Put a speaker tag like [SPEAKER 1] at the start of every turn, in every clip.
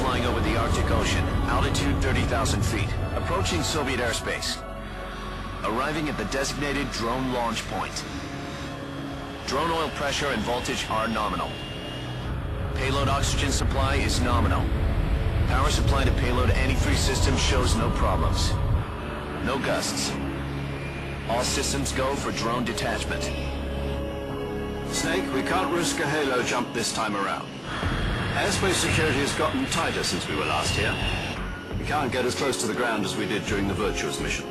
[SPEAKER 1] flying over the Arctic Ocean, altitude 30,000 feet, approaching Soviet airspace. Arriving at the designated drone launch point. Drone oil pressure and voltage are nominal. Payload oxygen supply is nominal. Power supply to payload anti-freeze system shows no problems. No gusts. All systems go for drone detachment.
[SPEAKER 2] Snake, we can't risk a halo jump this time around. Airspace security has gotten tighter since we were last here. We can't get as close to the ground as we did during the Virtuous mission.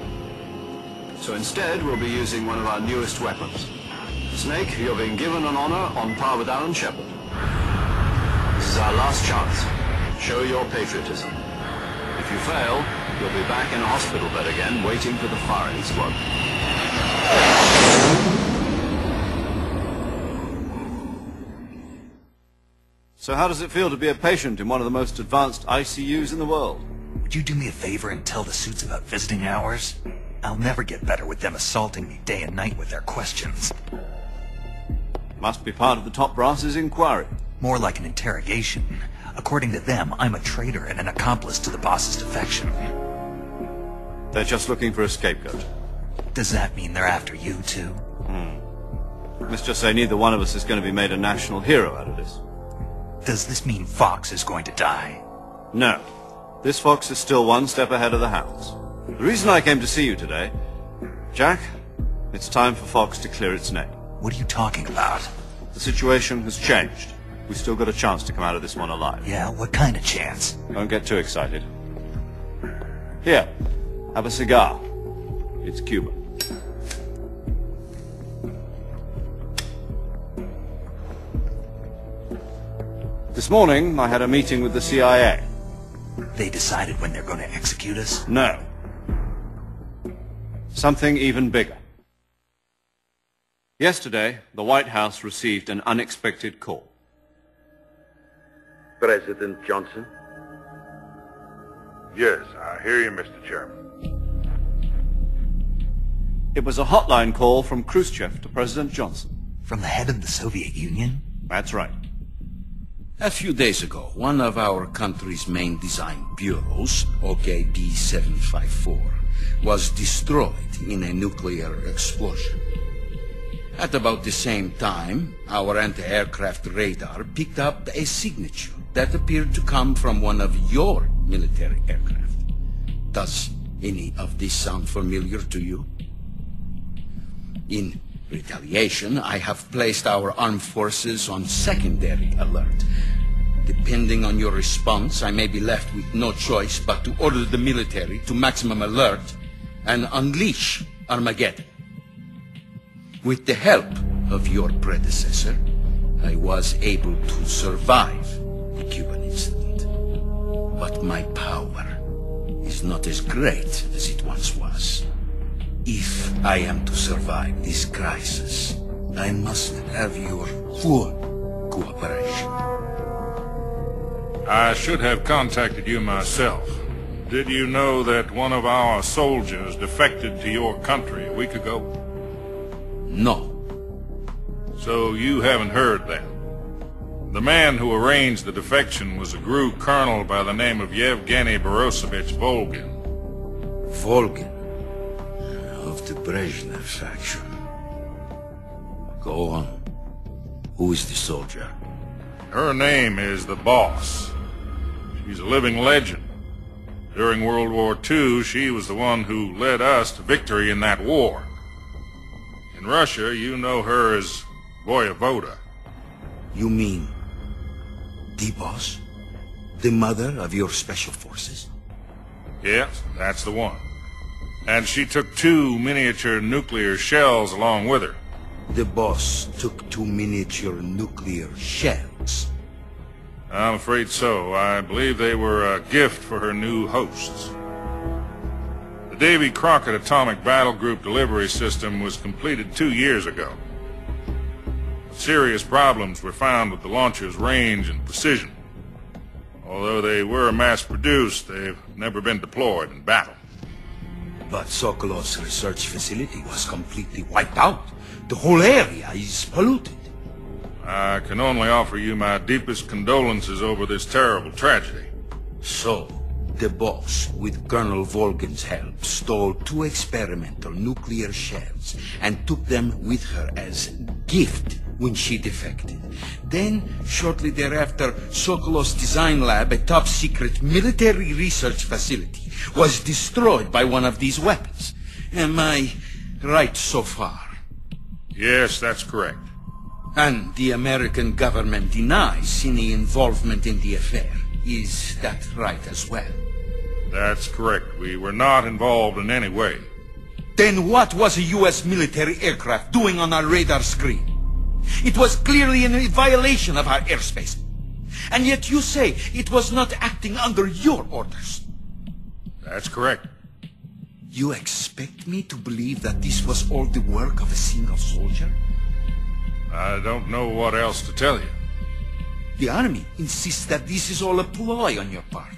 [SPEAKER 2] So instead, we'll be using one of our newest weapons. Snake, you're being given an honor on par with Alan Shepard. This is our last chance. Show your patriotism. If you fail, you'll be back in a hospital bed again, waiting for the firing squad.
[SPEAKER 3] So how does it feel to be a patient in one of the most advanced ICUs in the world?
[SPEAKER 4] Would you do me a favor and tell the suits about visiting hours? I'll never get better with them assaulting me day and night with their questions.
[SPEAKER 3] Must be part of the top brass's inquiry.
[SPEAKER 4] More like an interrogation. According to them, I'm a traitor and an accomplice to the boss's defection.
[SPEAKER 3] They're just looking for a scapegoat.
[SPEAKER 4] Does that mean they're after you, too?
[SPEAKER 3] Let's just say neither one of us is going to be made a national hero out of this.
[SPEAKER 4] Does this mean Fox is going to die?
[SPEAKER 3] No. This fox is still one step ahead of the hounds. The reason I came to see you today... Jack, it's time for Fox to clear its name.
[SPEAKER 4] What are you talking about?
[SPEAKER 3] The situation has changed. We've still got a chance to come out of this one alive.
[SPEAKER 4] Yeah, what kind of chance?
[SPEAKER 3] Don't get too excited. Here, have a cigar. It's Cuban. This morning, I had a meeting with the CIA.
[SPEAKER 4] They decided when they're going to execute us?
[SPEAKER 3] No. Something even bigger. Yesterday, the White House received an unexpected call.
[SPEAKER 5] President Johnson?
[SPEAKER 6] Yes, I hear you, Mr. Chairman.
[SPEAKER 3] It was a hotline call from Khrushchev to President Johnson.
[SPEAKER 4] From the head of the Soviet Union?
[SPEAKER 3] That's right.
[SPEAKER 5] A few days ago, one of our country's main design bureaus, OKB-754, was destroyed in a nuclear explosion. At about the same time, our anti-aircraft radar picked up a signature that appeared to come from one of your military aircraft. Does any of this sound familiar to you? In retaliation, I have placed our armed forces on secondary alert. Depending on your response, I may be left with no choice but to order the military to maximum alert and unleash Armageddon. With the help of your predecessor, I was able to survive the Cuban incident. But my power is not as great as it once was. If I am to survive this crisis, I must have your full cooperation.
[SPEAKER 6] I should have contacted you myself. Did you know that one of our soldiers defected to your country a week ago?
[SPEAKER 5] No.
[SPEAKER 6] So you haven't heard that. The man who arranged the defection was a GRU colonel by the name of Yevgeny Borisovich Volgin.
[SPEAKER 5] Volgin, of the Brezhnev faction. Go on. Who is the soldier?
[SPEAKER 6] Her name is the Boss. She's a living legend. During World War II, she was the one who led us to victory in that war. In Russia, you know her as Voyevoda.
[SPEAKER 5] You mean the Boss? The mother of your special forces?
[SPEAKER 6] Yes, that's the one. And she took 2 miniature nuclear shells along with her.
[SPEAKER 5] The Boss took 2 miniature nuclear shells.
[SPEAKER 6] I'm afraid so. I believe they were a gift for her new hosts. The Davy Crockett Atomic Battle Group delivery system was completed 2 years ago. Serious problems were found with the launcher's range and precision. Although they were mass-produced, they've never been deployed in battle.
[SPEAKER 5] But Sokolov's research facility was completely wiped out. The whole area is polluted.
[SPEAKER 6] I can only offer you my deepest condolences over this terrible tragedy.
[SPEAKER 5] So, the boss, with Colonel Volgin's help, stole 2 experimental nuclear shells and took them with her as gift when she defected. Then, shortly thereafter, Sokolov's design lab, a top-secret military research facility, was destroyed by one of these weapons. Am I right so far?
[SPEAKER 6] Yes, that's correct.
[SPEAKER 5] And the American government denies any involvement in the affair. Is that right as well?
[SPEAKER 6] That's correct. We were not involved in any way.
[SPEAKER 5] Then what was a U.S. military aircraft doing on our radar screen? It was clearly in violation of our airspace. And yet you say it was not acting under your orders.
[SPEAKER 6] That's correct.
[SPEAKER 5] You expect me to believe that this was all the work of a single soldier?
[SPEAKER 6] I don't know what else to tell you.
[SPEAKER 5] The Army insists that this is all a ploy on your part.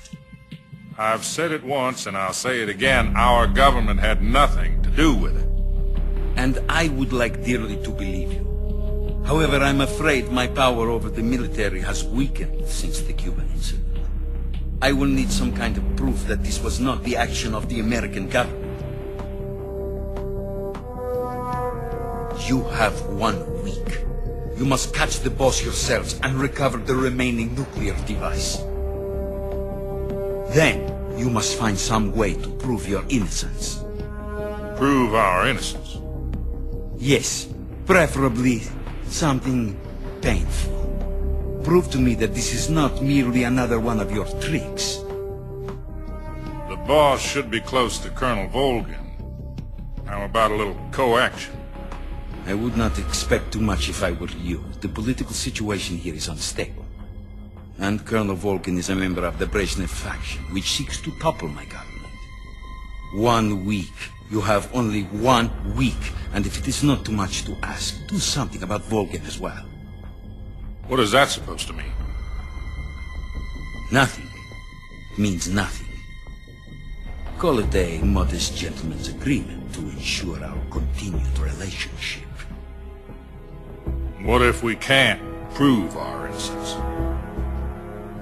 [SPEAKER 6] I've said it once and I'll say it again. Our government had nothing to do with it.
[SPEAKER 5] And I would like dearly to believe you. However, I'm afraid my power over the military has weakened since the Cuban incident. I will need some kind of proof that this was not the action of the American government. You have 1 week. You must catch the boss yourselves and recover the remaining nuclear device. Then, you must find some way to prove your innocence.
[SPEAKER 6] Prove our innocence.
[SPEAKER 5] Yes, preferably something painful. Prove to me that this is not merely another one of your tricks.
[SPEAKER 6] The boss should be close to Colonel Volgin. How about a little co-action?
[SPEAKER 5] I would not expect too much if I were you. The political situation here is unstable. And Colonel Volgin is a member of the Brezhnev faction, which seeks to topple my government. 1 week. You have only 1 week. And if it is not too much to ask, do something about Volgin as well.
[SPEAKER 6] What is that supposed to mean?
[SPEAKER 5] Nothing means nothing. Call it a modest gentleman's agreement to ensure our continued relationship.
[SPEAKER 6] What if we can't prove our innocence?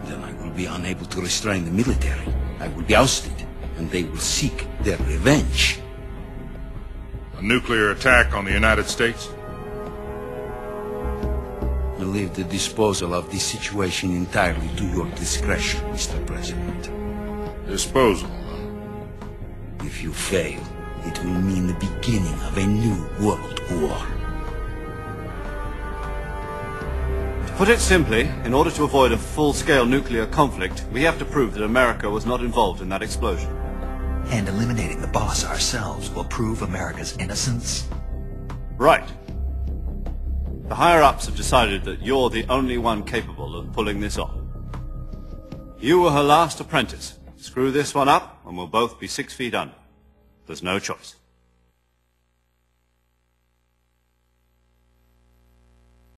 [SPEAKER 5] Then I will be unable to restrain the military. I will be ousted, and they will seek their revenge.
[SPEAKER 6] A nuclear attack on the United States?
[SPEAKER 5] I leave the disposal of this situation entirely to your discretion, Mr. President.
[SPEAKER 6] Disposal.
[SPEAKER 5] If you fail, it will mean the beginning of a new world war.
[SPEAKER 3] To put it simply, in order to avoid a full-scale nuclear conflict, we have to prove that America was not involved in that explosion.
[SPEAKER 4] And eliminating the boss ourselves will prove America's innocence?
[SPEAKER 3] Right. The higher-ups have decided that you're the only one capable of pulling this off. You were her last apprentice. Screw this one up, and we'll both be 6 feet under. There's no choice.